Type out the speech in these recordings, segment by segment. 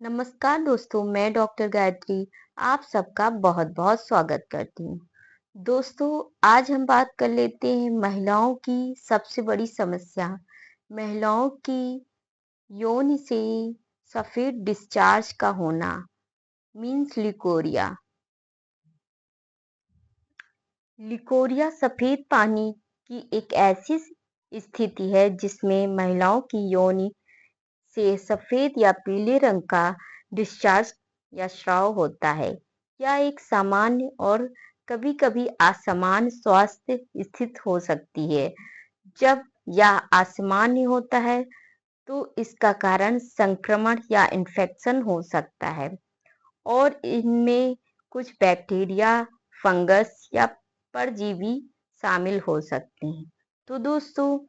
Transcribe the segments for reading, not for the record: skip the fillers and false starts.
नमस्कार दोस्तों, मैं डॉक्टर गायत्री आप सबका बहुत बहुत स्वागत करती हूँ। दोस्तों, आज हम बात कर लेते हैं महिलाओं की सबसे बड़ी समस्या, महिलाओं की यौन से सफेद डिस्चार्ज का होना, मीन्स लिकोरिया। लिकोरिया सफेद पानी की एक ऐसी स्थिति है जिसमें महिलाओं की योनि से सफेद या पीले रंग का डिस्चार्ज या स्राव होता है। यह एक सामान्य और कभी-कभी असामान्य स्वास्थ्य स्थिति हो सकती है। जब यह असामान्य होता है तो इसका कारण संक्रमण या इन्फेक्शन हो सकता है और इनमें कुछ बैक्टीरिया, फंगस या परजीवी शामिल हो सकते हैं। तो दोस्तों,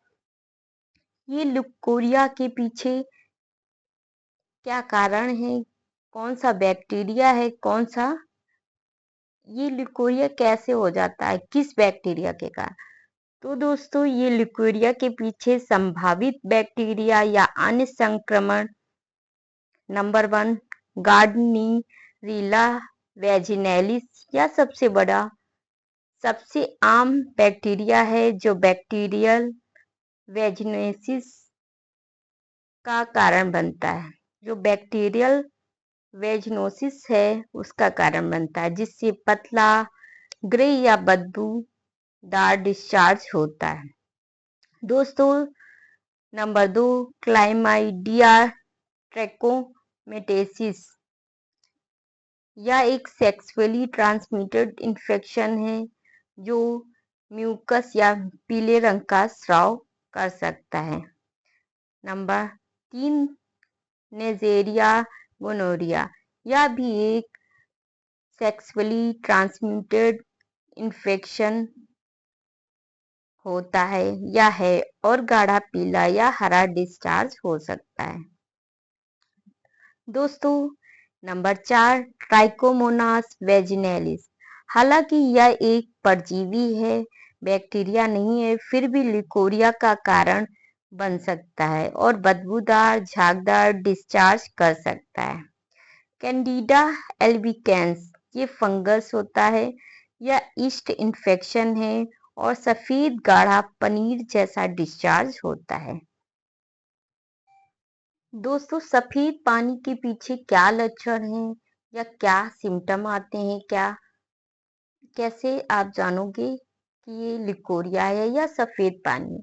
ये लिकोरिया के पीछे क्या कारण है, कौन सा बैक्टीरिया है, ये लिकोरिया कैसे हो जाता है, किस बैक्टीरिया के कारण। तो दोस्तों, ये लिकोरिया के पीछे संभावित बैक्टीरिया या अन्य संक्रमण नंबर 1 गार्डनीरिला वेजिनैलिस या सबसे आम बैक्टीरिया है जो बैक्टीरियल वेजिनेसिस का कारण बनता है। जो बैक्टीरियल वेजिनोसिस है उसका कारण बनता है जिससे पतला ग्रे या बदबूदार डिस्चार्ज होता है। दोस्तों, नंबर 2 क्लाइमाइडिया ट्रैकोमेटेसिस। यह एक सेक्सुअली ट्रांसमिटेड इन्फेक्शन है जो म्यूकस या पीले रंग का स्राव कर सकता है। Number 3 Neisseria gonorrhoeae. यह भी एक सेक्सुअली ट्रांसमिटेड इन्फेक्शन होता है और गाढ़ा पीला या हरा डिस्चार्ज हो सकता है। दोस्तों, नंबर 4 ट्राइकोमोनास वेजिनैलिस। हालांकि यह एक परजीवी है, बैक्टीरिया नहीं है, फिर भी लिकोरिया का कारण बन सकता है और बदबूदार झागदार डिस्चार्ज कर सकता है। कैंडिडा एल्बिकेंस ये फंगस होता है। यह ईस्ट इन्फेक्शन है और सफेद गाढ़ा पनीर जैसा डिस्चार्ज होता है। दोस्तों, सफेद पानी के पीछे क्या लक्षण हैं या क्या सिम्टम आते हैं, कैसे आप जानोगे कि ये लिकोरिया है या सफेद पानी है।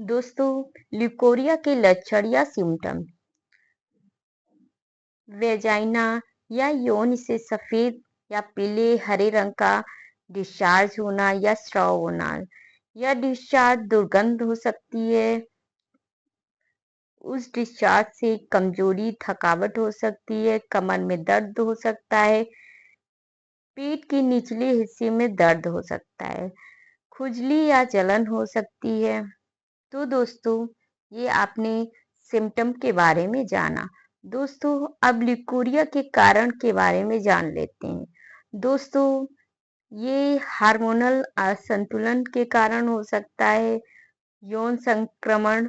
दोस्तों, लिकोरिया के लक्षण या सिम्टम, वेजाइना या यौन से सफेद या पीले हरे रंग का डिस्चार्ज होना या स्राव होना। यह डिस्चार्ज दुर्गंध हो सकती है। उस डिस्चार्ज से कमजोरी, थकावट हो सकती है, कमर में दर्द हो सकता है, पेट के निचले हिस्से में दर्द हो सकता है, खुजली या जलन हो सकती है। तो दोस्तों, ये आपने सिम्टम के बारे में जाना। दोस्तों, अब लिकोरिया के कारण के बारे में जान लेते हैं। दोस्तों, ये हार्मोनल असंतुलन के कारण हो सकता है, यौन संक्रमण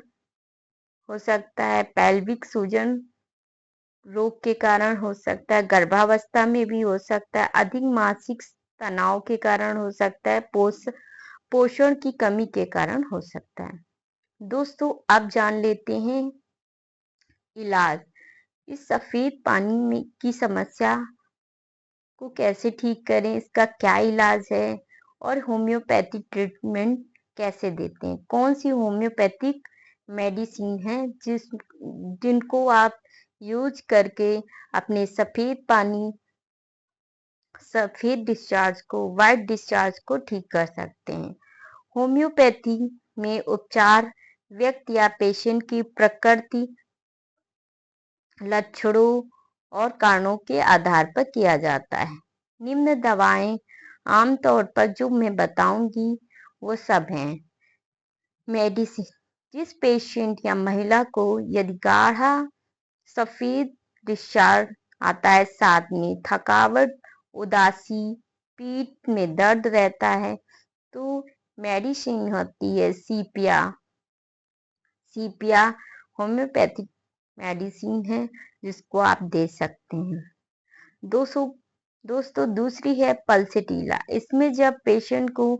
हो सकता है, पेल्विक सूजन रोग के कारण हो सकता है, गर्भावस्था में भी हो सकता है, अधिक मानसिक तनाव के कारण हो सकता है, पोषण की कमी के कारण हो सकता है। दोस्तों, अब जान लेते हैं इलाज। इस सफेद पानी में की समस्या को कैसे ठीक करें, इसका क्या इलाज है और होम्योपैथिक ट्रीटमेंट कैसे देते हैं, कौन सी होम्योपैथिक मेडिसिन है जिनको आप यूज करके अपने सफेद डिस्चार्ज को, वाइट डिस्चार्ज को ठीक कर सकते हैं। होम्योपैथी में उपचार व्यक्ति या पेशेंट की प्रकृति, लक्षणों और कारणों के आधार पर किया जाता है। निम्न दवाएं आमतौर पर जो मैं बताऊंगी वो सब हैं। मेडिसिन, जिस पेशेंट या महिला को यदि गाढ़ा सफेद डिस्चार्ज आता है, साथ में थकावट, उदासी, पीठ में दर्द रहता है, तो मेडिसिन होती है सीपिया होम्योपैथिक मेडिसिन है जिसको आप दे सकते हैं। दोस्तों दोस्तों दूसरी है पल्सेटीला। इसमें जब पेशेंट को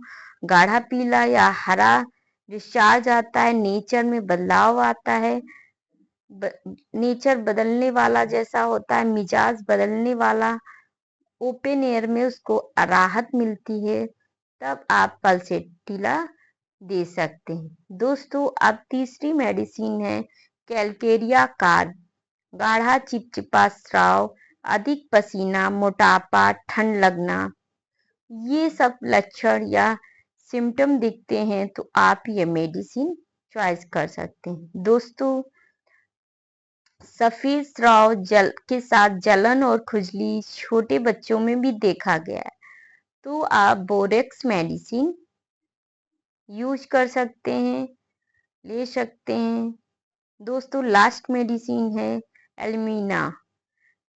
गाढ़ा पीला या हरा डिस्चार्ज आता है, नेचर में बदलाव आता है, नेचर बदलने वाला जैसा होता है, मिजाज बदलने वाला, ओपन एयर में उसको राहत मिलती है, तब आप पल्सेटीला दे सकते हैं। दोस्तों अब तीसरी मेडिसिन है कैलकेरिया कार्ड। गाढ़ा चिपचिपा स्राव, अधिक पसीना, मोटापा, ठंड लगना, ये सब लक्षण या सिम्टम दिखते हैं तो आप ये मेडिसिन चॉइस कर सकते हैं। दोस्तों सफेद स्राव जल के साथ जलन और खुजली छोटे बच्चों में भी देखा गया है, तो आप बोरेक्स मेडिसिन यूज कर सकते हैं, ले सकते हैं। दोस्तों लास्ट मेडिसिन है एल्मीना।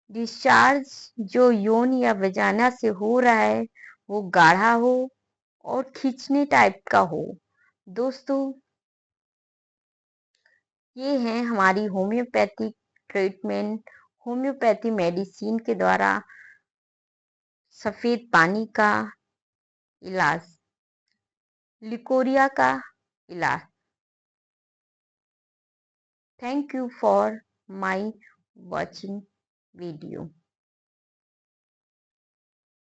डिस्चार्ज जो यौन या वजाना से हो रहा है वो गाढ़ा हो और खींचने टाइप का हो। दोस्तों ये है हमारी होम्योपैथिक ट्रीटमेंट, होम्योपैथी मेडिसिन के द्वारा सफेद पानी का इलाज, लिकोरिया का इलाज। Thank you for my watching video.